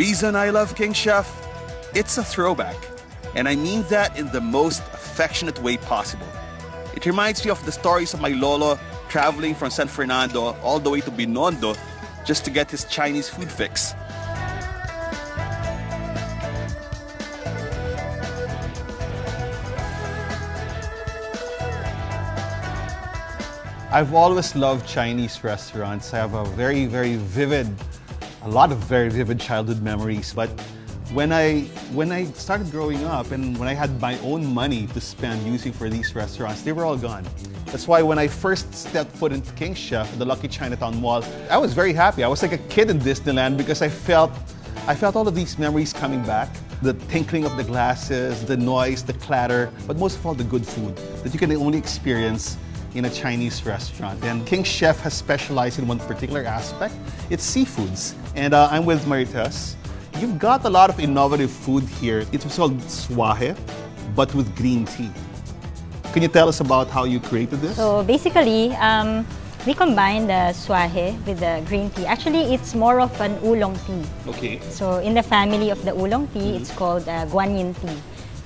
reason I love King Chef? It's a throwback. And I mean that in the most affectionate way possible. It reminds me of the stories of my lolo traveling from San Fernando all the way to Binondo just to get his Chinese food fix. I've always loved Chinese restaurants. I have a lot of very vivid childhood memories. But when I started growing up and when I had my own money to spend using for these restaurants, they were all gone. That's why when I first stepped foot into King Chef, the Lucky Chinatown Mall, I was very happy. I was like a kid in Disneyland because I felt all of these memories coming back. The tinkling of the glasses, the noise, the clatter, but most of all the good food that you can only experience in a Chinese restaurant. And King Chef has specialized in one particular aspect. It's seafoods. And I'm with Marites. You've got a lot of innovative food here. It's called swahe, but with green tea. Can you tell us about how you created this? So basically, we combine the swahe with the green tea. Actually, it's more of an oolong tea. Okay. So in the family of the oolong tea, it's called guanyin tea.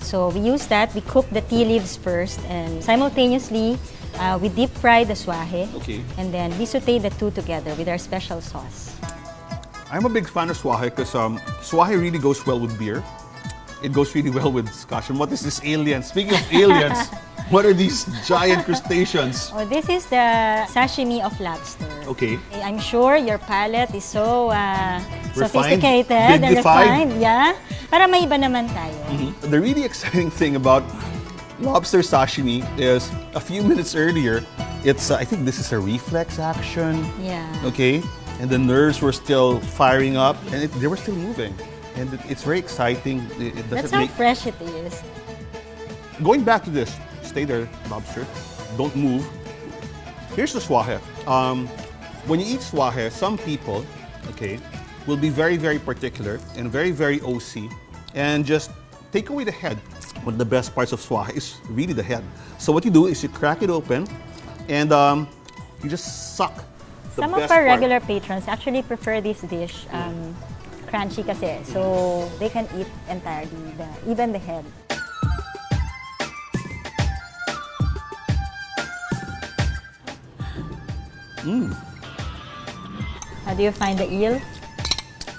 So we use that. We cook the tea leaves first, and simultaneously, we deep fry the swahe. Okay. And then we saute the two together with our special sauce. I'm a big fan of swahe because swahe really goes well with beer. It goes really well with scotch. And what is this alien? Speaking of aliens, what are these giant crustaceans? Oh, this is the sashimi of lobster. Okay. I'm sure your palate is so Refined, sophisticated and dignified. refined. Yeah. Para may iba naman tayo. The really exciting thing about lobster sashimi is a few minutes earlier, it's I think this is a reflex action. Yeah. Okay. And the nerves were still firing up and they were still moving. And it's very exciting. That's how fresh it is. Going back to this, stay there, lobster. Don't move. Here's the swahe. When you eat swahe, some people, okay, will be very, very particular and very, very OC and just take away the head. One of the best parts of swahe is really the head. So what you do is you crack it open and you just suck the Some best of our part. regular patrons actually prefer this dish crunchy kasi. So they can eat entirely, even the head. How do you find the eel?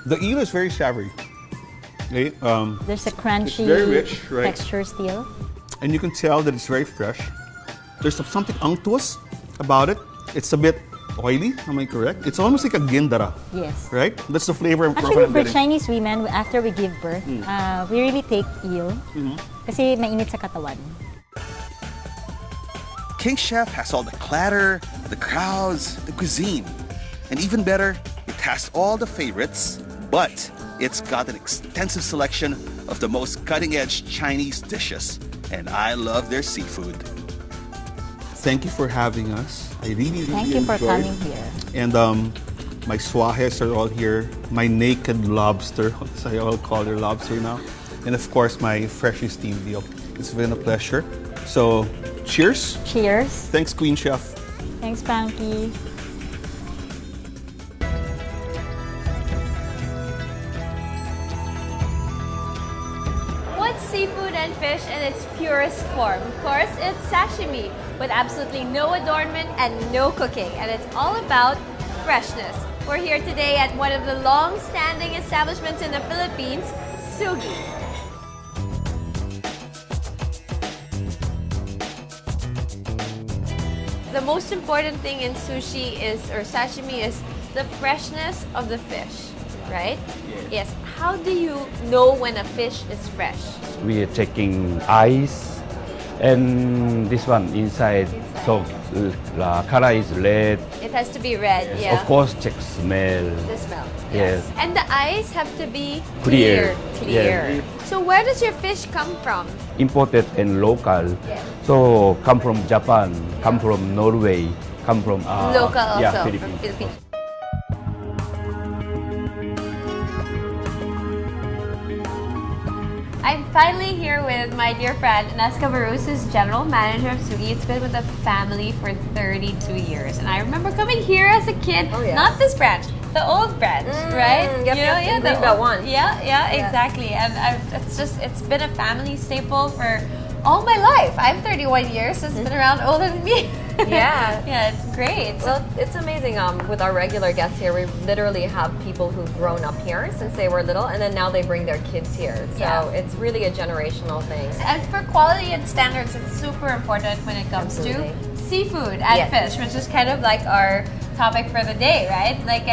The eel is very savory. Okay? There's a crunchy very rich, right? texture still. And you can tell that it's very fresh. There's something unctuous about it. It's a bit oily, am I correct? It's almost like a gindara. Yes. Right? That's the flavor I'm Actually, for getting. Chinese women, after we give birth, we really take eel kasi mainit sa katawan. King Chef has all the clatter, the crowds, the cuisine. And even better, it has all the favorites, but it's got an extensive selection of the most cutting-edge Chinese dishes. And I love their seafood. Thank you for having us. I really Thank you for enjoyed. coming here. And my swahes are all here. My naked lobster, as I all call their lobster now. And of course, my freshly steamed veal. It's been a pleasure. So, cheers. Cheers. Thanks, Queen Chef. Thanks, Spanky. What's seafood and fish in its purest form? Of course, it's sashimi, with absolutely no adornment and no cooking. And it's all about freshness. We're here today at one of the long-standing establishments in the Philippines, Sugi. The most important thing in sushi or sashimi is the freshness of the fish, right? Yes. How do you know when a fish is fresh? We are checking eyes and this one inside. So the color is red. It has to be red, Yes. yeah. Of course, check smell. The smell. Yes. And the eyes have to be Clear. clear. Yes. So where does your fish come from? Imported and local. Yeah. So come from Japan, come from Norway, come from Local also, yeah, from Philippines. Philippines. I'm finally here with my dear friend, Nazca Barus, who's General Manager of Sugi. It's been with the family for 32 years. And I remember coming here as a kid, not this branch, the old branch, right? Yep, yep, the green belt one. Yeah, exactly. And it's been a family staple for all my life. I'm 31 years, so it's been around older than me. Yeah. Yeah, it's great. Well, it's amazing. With our regular guests here, we literally have people who've grown up here since they were little, and then now they bring their kids here. So it's really a generational thing. And for quality and standards, it's super important when it comes to seafood and fish, which is kind of like our topic for the day, right? Like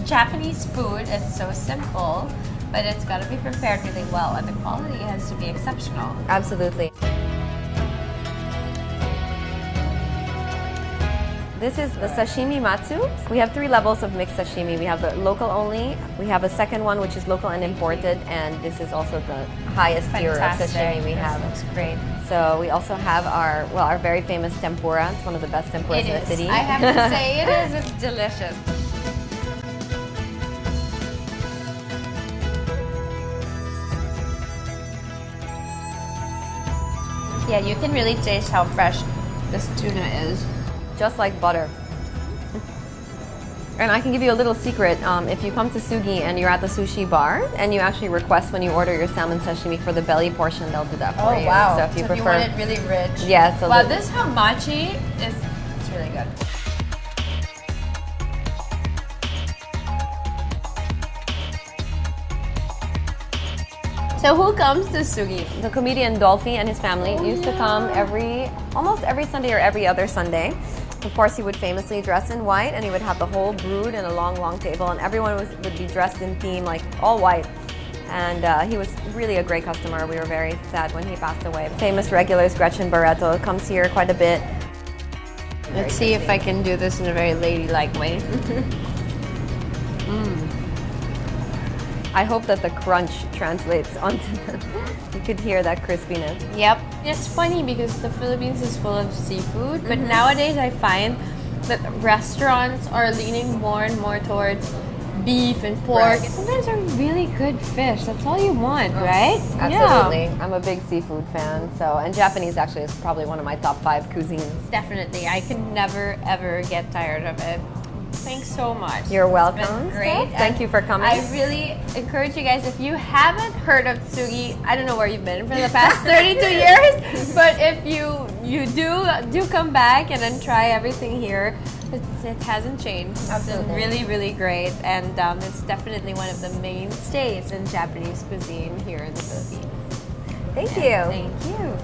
Japanese food is so simple, but it's got to be prepared really well, and the quality has to be exceptional. Absolutely. This is the sashimi matsu. We have 3 levels of mixed sashimi. We have the local only, we have a second one which is local and imported, and this is also the highest tier of sashimi we have. Looks great. So we also have our very famous tempura. It's one of the best tempuras in the city. I have to say it is. It's delicious. Yeah, you can really taste how fresh this tuna is. Just like butter. And I can give you a little secret. If you come to Sugi and you're at the sushi bar and you actually request when you order your salmon sashimi for the belly portion, they'll do that for you. Oh wow! So if you prefer, you want it really rich. Yeah. So wow, this hamachi it's really good. So who comes to Sugi? The comedian Dolphy and his family used to come almost every Sunday or every other Sunday. Of course, he would famously dress in white, and he would have the whole brood in a long, long table, and everyone would be dressed in theme, like all white. And he was really a great customer. We were very sad when he passed away. Famous regulars, Gretchen Barreto, comes here quite a bit. Let's see if I can do this in a very ladylike way. I hope that the crunch translates onto the... You could hear that crispiness. Yep. It's funny because the Philippines is full of seafood, but nowadays I find that restaurants are leaning more and more towards beef and pork. Right. Sometimes a really good fish. That's all you want, right? Absolutely. Yeah. I'm a big seafood fan. And Japanese actually is probably one of my top 5 cuisines. Definitely. I can never, ever get tired of it. Thanks so much. You're welcome. It's been great. Thank you for coming. I really encourage you guys, if you haven't heard of Sugi, I don't know where you've been for the past 32 years, but if you do come back and then try everything here. It hasn't changed. Absolutely. It's really, really great, and it's definitely one of the mainstays in Japanese cuisine here in the Philippines. Thank you. Thank you.